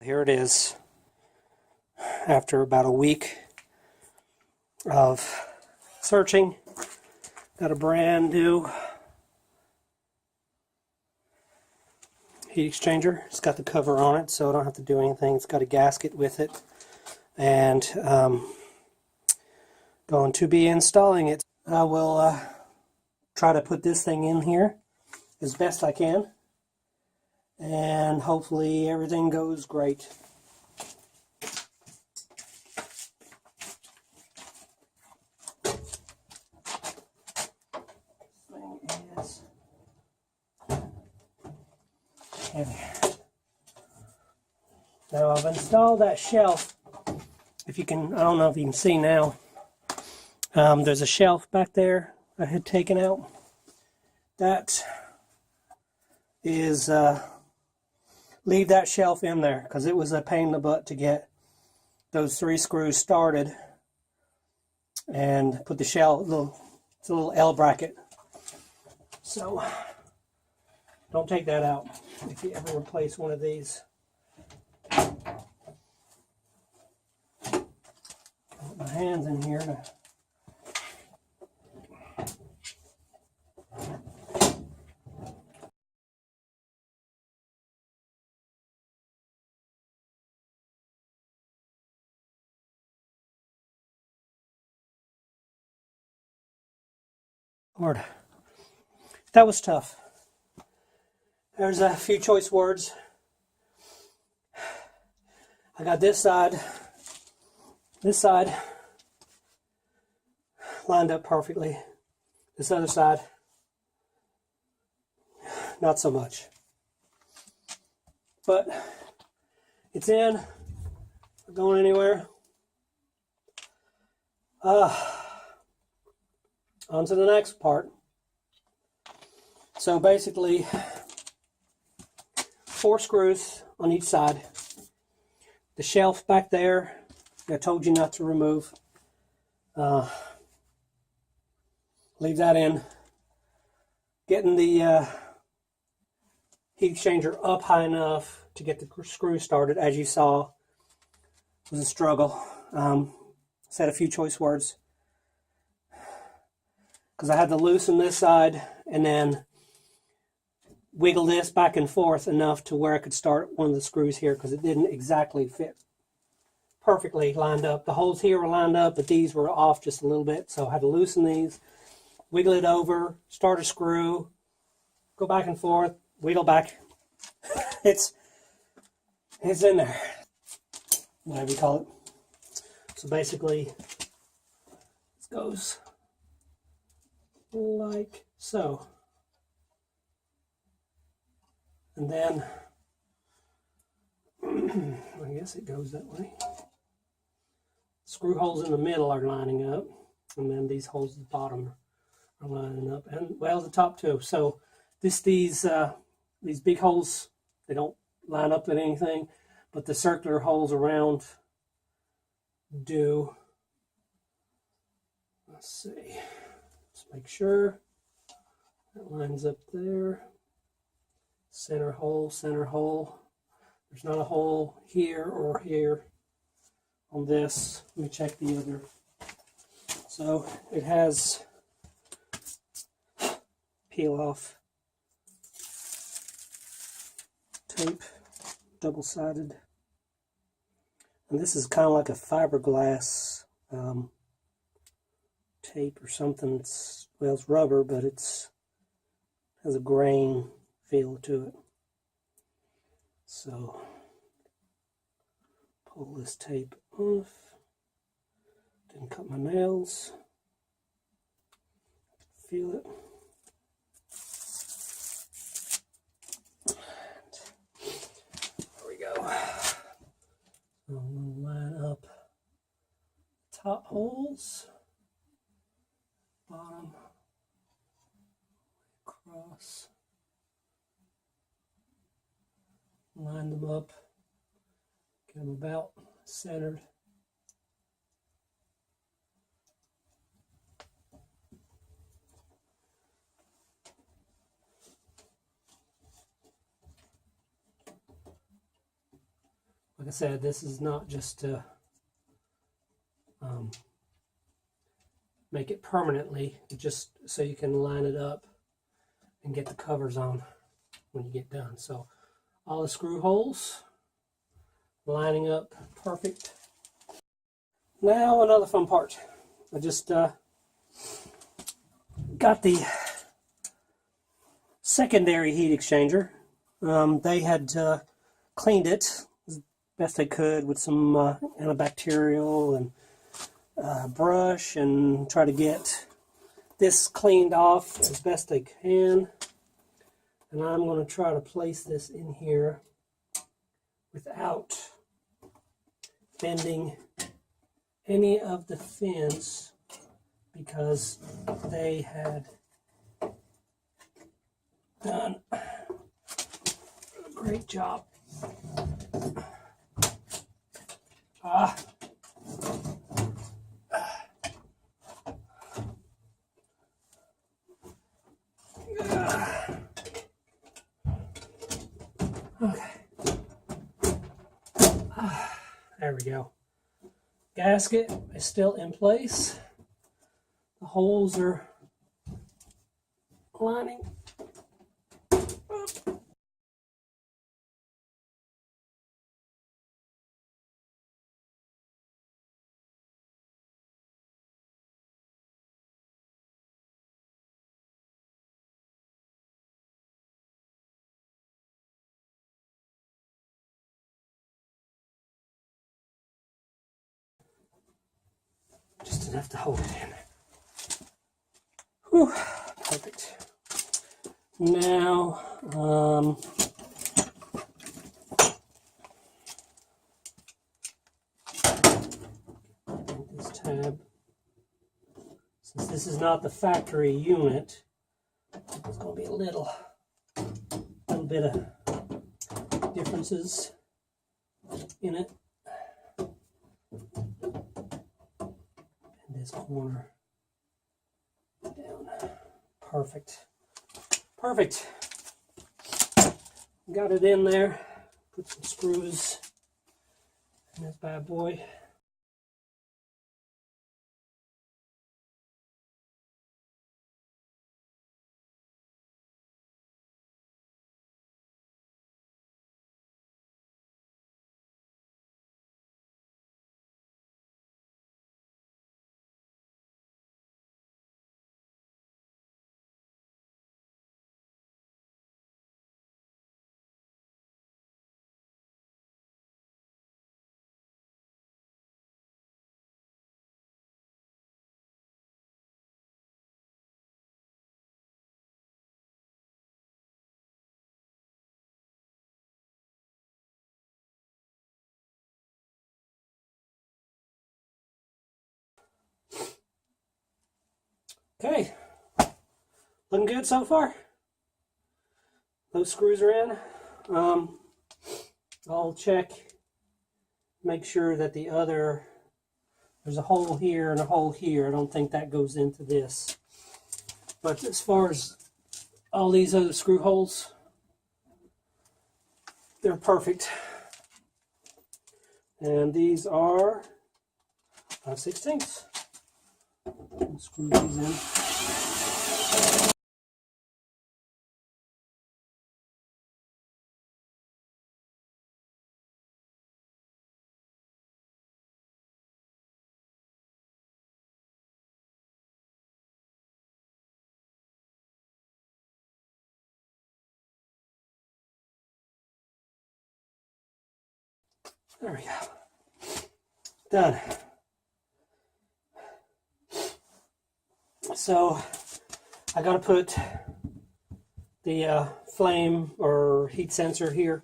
Here it is, after about a week of searching. Got a brand new heat exchanger. It's got the cover on it, so I don't have to do anything. It's got a gasket with it, and going to be installing it. I will try to put this thing in here as best I can, and hopefully everything goes great. Now I've installed that shelf. If you can, I don't know if you can see now. There's a shelf back there I had taken out. That is, leave that shelf in there because it was a pain in the butt to get those 3 screws started and put the shelf, it's a little L bracket. So don't take that out if you ever replace one of these. Put my hands in here to Lord, that was tough. There's a few choice words. I got this side lined up perfectly. This other side, not so much. But it's in, not going anywhere. On to the next part. So basically, 4 screws on each side. The shelf back there, I told you not to remove. Leave that in. Getting the heat exchanger up high enough to get the screw started, as you saw, was a struggle. Said a few choice words because I had to loosen this side and then wiggle this back and forth enough to where I could start one of the screws here, because it didn't exactly fit perfectly lined up. The holes here were lined up, but these were off just a little bit, so I had to loosen these, wiggle it over, start a screw, go back and forth, wiggle back. It's in there, whatever you call it. So basically, it goes like so. And then, I guess it goes that way. Screw holes in the middle are lining up, and then these holes at the bottom are lining up, and well, the top too. So these big holes, they don't line up with anything, but the circular holes around do. Let's see. Let's make sure that lines up there. Center hole, center hole. There's not a hole here or here on this. Let me check the other. So it has peel off tape, double-sided. And this is kind of like a fiberglass tape or something. It's rubber, but has a grain feel to it. So pull this tape off. Didn't cut my nails. Feel it. There we go. So I'm going to line up top holes, bottom, across. Line them up, get them about centered. Like I said, this is not just to make it permanently, just so you can line it up and get the covers on when you get done. So all the screw holes lining up perfect. Now another fun part. I just got the secondary heat exchanger. They had cleaned it as best they could with some antibacterial and brush, and try to get this cleaned off as best they can. And I'm going to try to place this in here without bending any of the fins, because they had done a great job. Okay. There we go. Gasket is still in place. The holes are lining up. Just enough to hold it in. Whew, perfect. Now, this tab, since this is not the factory unit, there's going to be a little bit of differences in it. This corner down. Perfect. Perfect. Got it in there. Put some screws in this bad boy. Okay, looking good so far. Those screws are in. I'll check, make sure that the other, there's a hole here and a hole here. I don't think that goes into this. But as far as all these other screw holes, they're perfect. And these are 5/16. Screw these in. There we go. Done. So I got to put the flame or heat sensor here.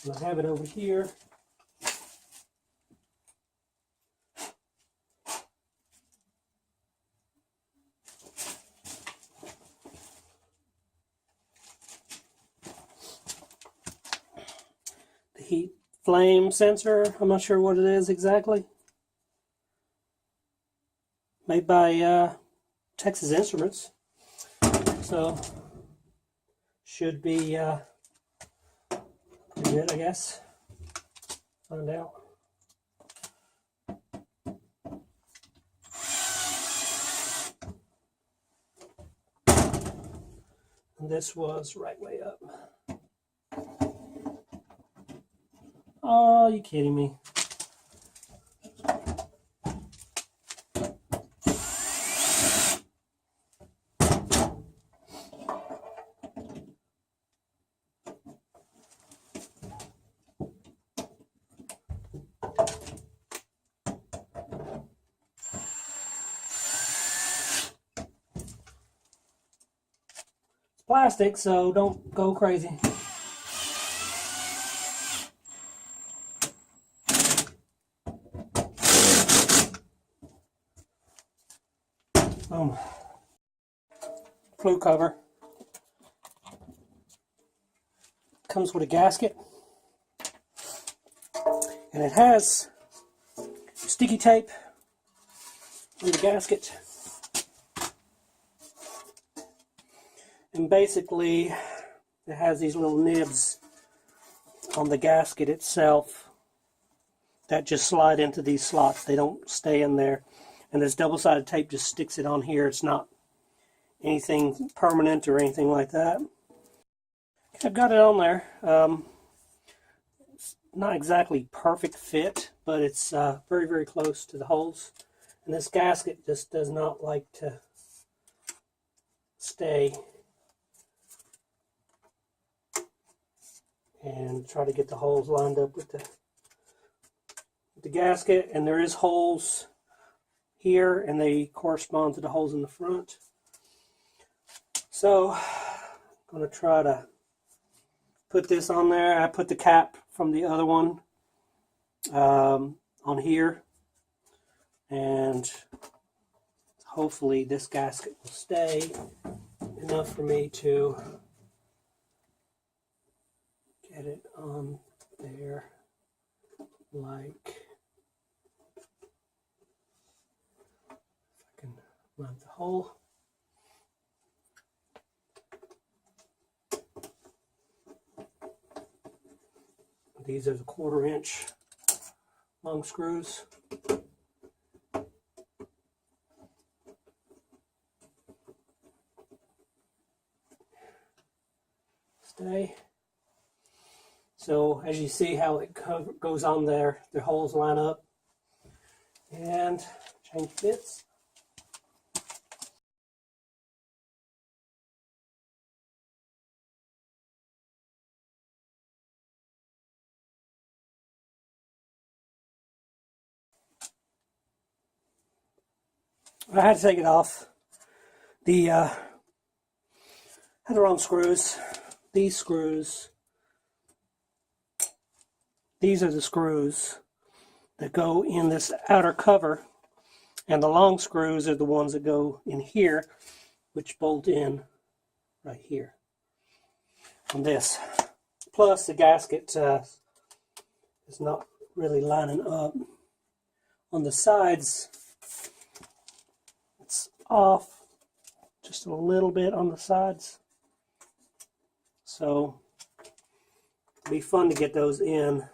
And I have it over here. The heat flame sensor, I'm not sure what it is exactly. Made by Texas Instruments. So should be pretty good, I guess. find out. And this was right way up. Oh, you kidding me? Plastic, so don't go crazy. Flue cover. Comes with a gasket, and it has sticky tape on the gasket. And basically, it has these little nibs on the gasket itself that just slide into these slots. They don't stay in there. And this double-sided tape just sticks it on here. It's not anything permanent or anything like that. I've got it on there. It's not exactly perfect fit, but it's very, very close to the holes. And this gasket just does not like to stay. And try to get the holes lined up with the gasket. And there is holes here, and they correspond to the holes in the front. So I'm going to try to put this on there. I put the cap from the other one on here, and hopefully this gasket will stay enough for me to get it on there like, if I can mount the hole. These are the 1/4 inch long screws. Stay. So as you see how it goes on there, the holes line up, and change fits. I had to take it off. Had the wrong screws. These screws. These are the screws that go in this outer cover, and the long screws are the ones that go in here, which bolt in right here on this. Plus the gasket is not really lining up. On the sides, it's off just a little bit on the sides. So it'll be fun to get those in.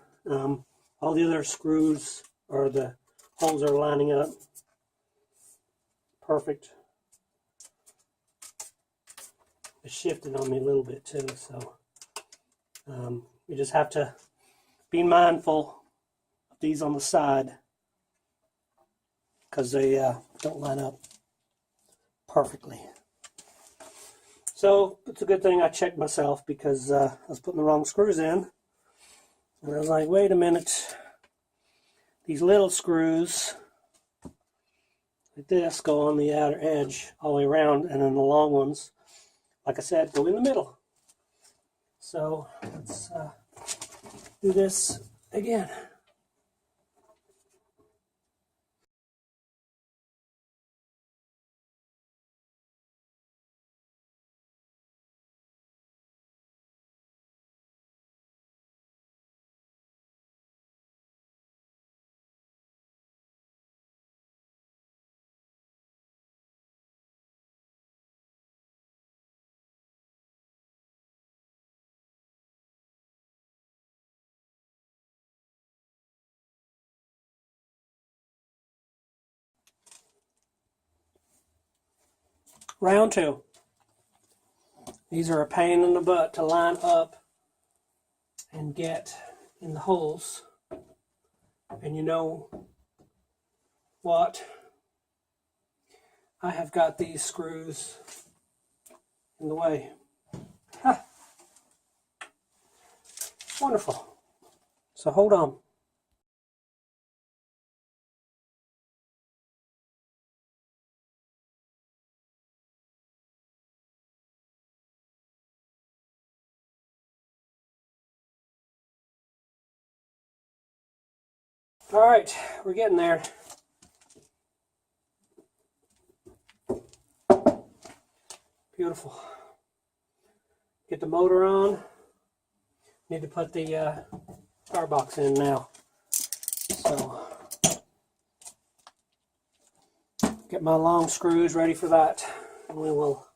All the other screws or the holes are lining up perfect. It shifted on me a little bit too, so you just have to be mindful of these on the side because they don't line up perfectly. So it's a good thing I checked myself, because I was putting the wrong screws in. And I was like, wait a minute, these little screws like this go on the outer edge all the way around, and then the long ones, like I said, go in the middle. So let's do this again. Round 2. These are a pain in the butt to line up and get in the holes. And you know what? I have got these screws in the way. Ha! Wonderful. So hold on. All right, we're getting there. Beautiful. Get the motor on. Need to put the firebox in now. So, get my long screws ready for that. And we will,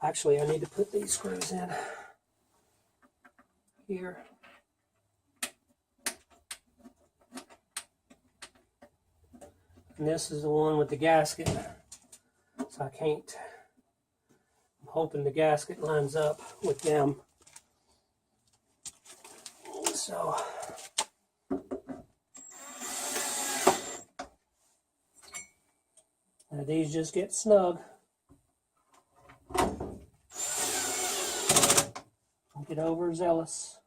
actually I need to put these screws in here. And this is the one with the gasket. So I can't, I'm hoping the gasket lines up with them. So, now these just get snug. Don't get overzealous.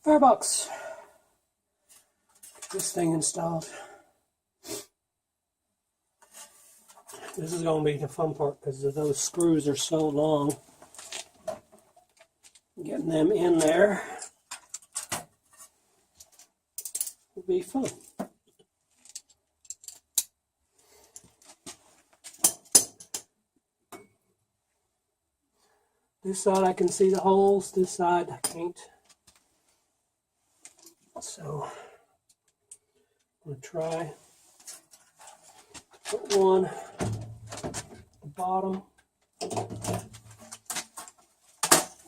Firebox. This thing installed. This is going to be the fun part because those screws are so long. Getting them in there will be fun. This side I can see the holes, this side I can't. So I'm going to try to put one at the bottom,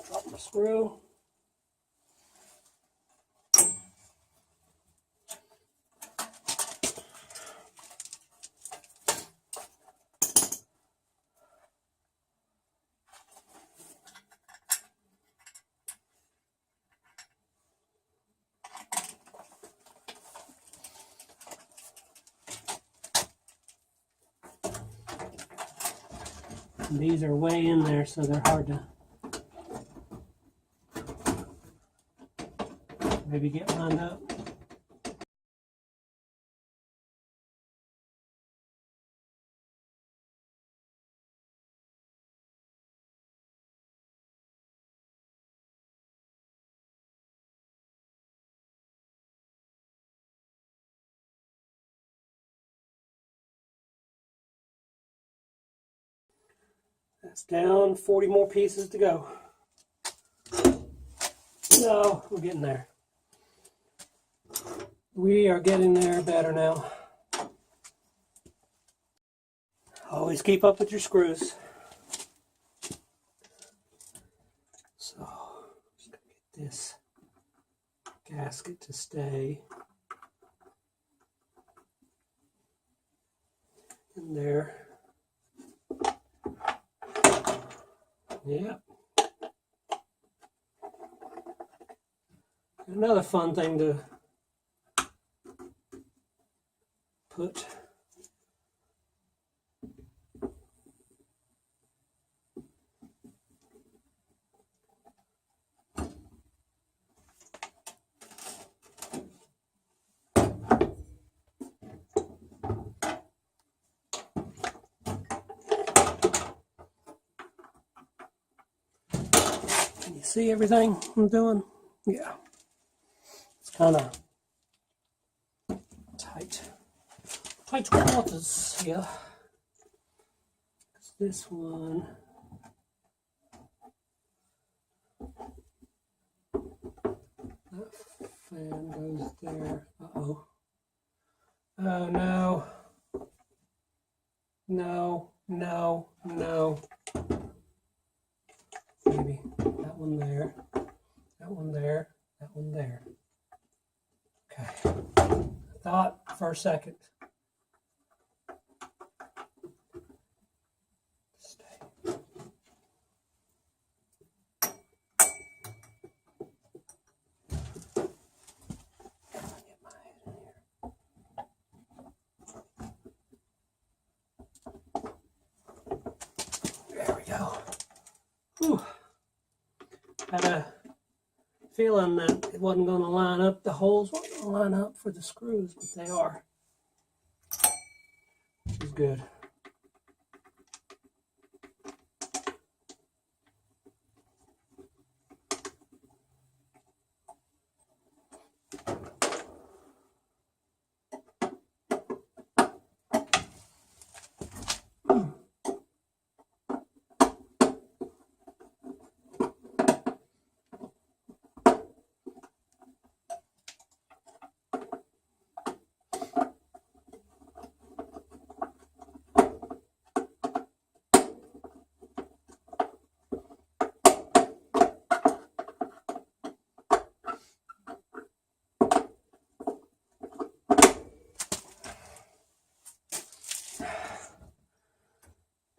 drop my screw. And these are way in there, so they're hard to maybe get lined up. That's down, 40 more pieces to go. No, we're getting there. We are getting there better now. Always keep up with your screws. So, just gonna get this gasket to stay in there. Yep. Another fun thing to put Can you see everything I'm doing? Yeah. It's kind of tight quarters here. This one, that fan goes there. Uh-oh. Oh no. No, no, no. Maybe that one there, that one there, that one there. Okay. I thought for a second. Stay. Get my head in here. There we go. Whew. Had a feeling that it wasn't going to line up, the holes weren't going to line up for the screws, but they are. Which is good.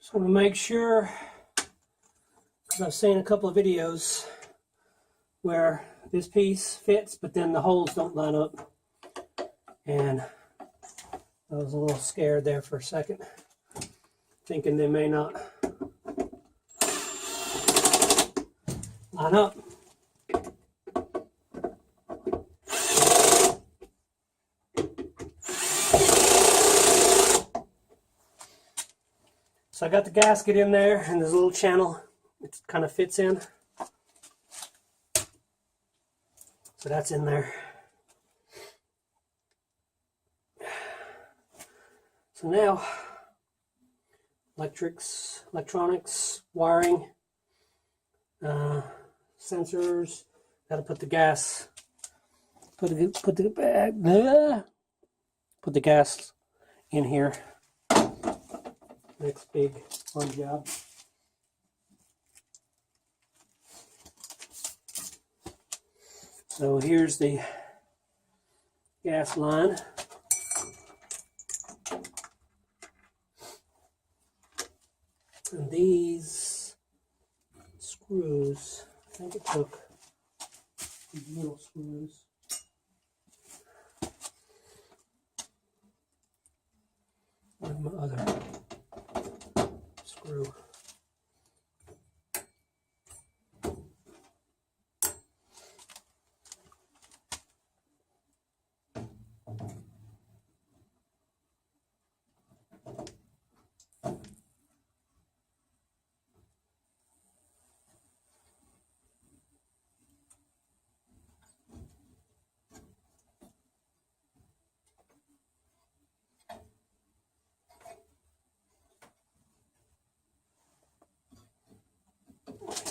Just want to make sure, because I've seen a couple of videos where this piece fits, but then the holes don't line up. And I was a little scared there for a second, thinking they may not line up. So I got the gasket in there, and there's a little channel it kind of fits in. So that's in there. So now, electronics, wiring, sensors. Got to put the gas. Put the gas in here. Next big fun job. So here's the gas line. And these screws, I think it took these little screws. Where's my other screw?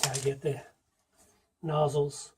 Gotta get the nozzles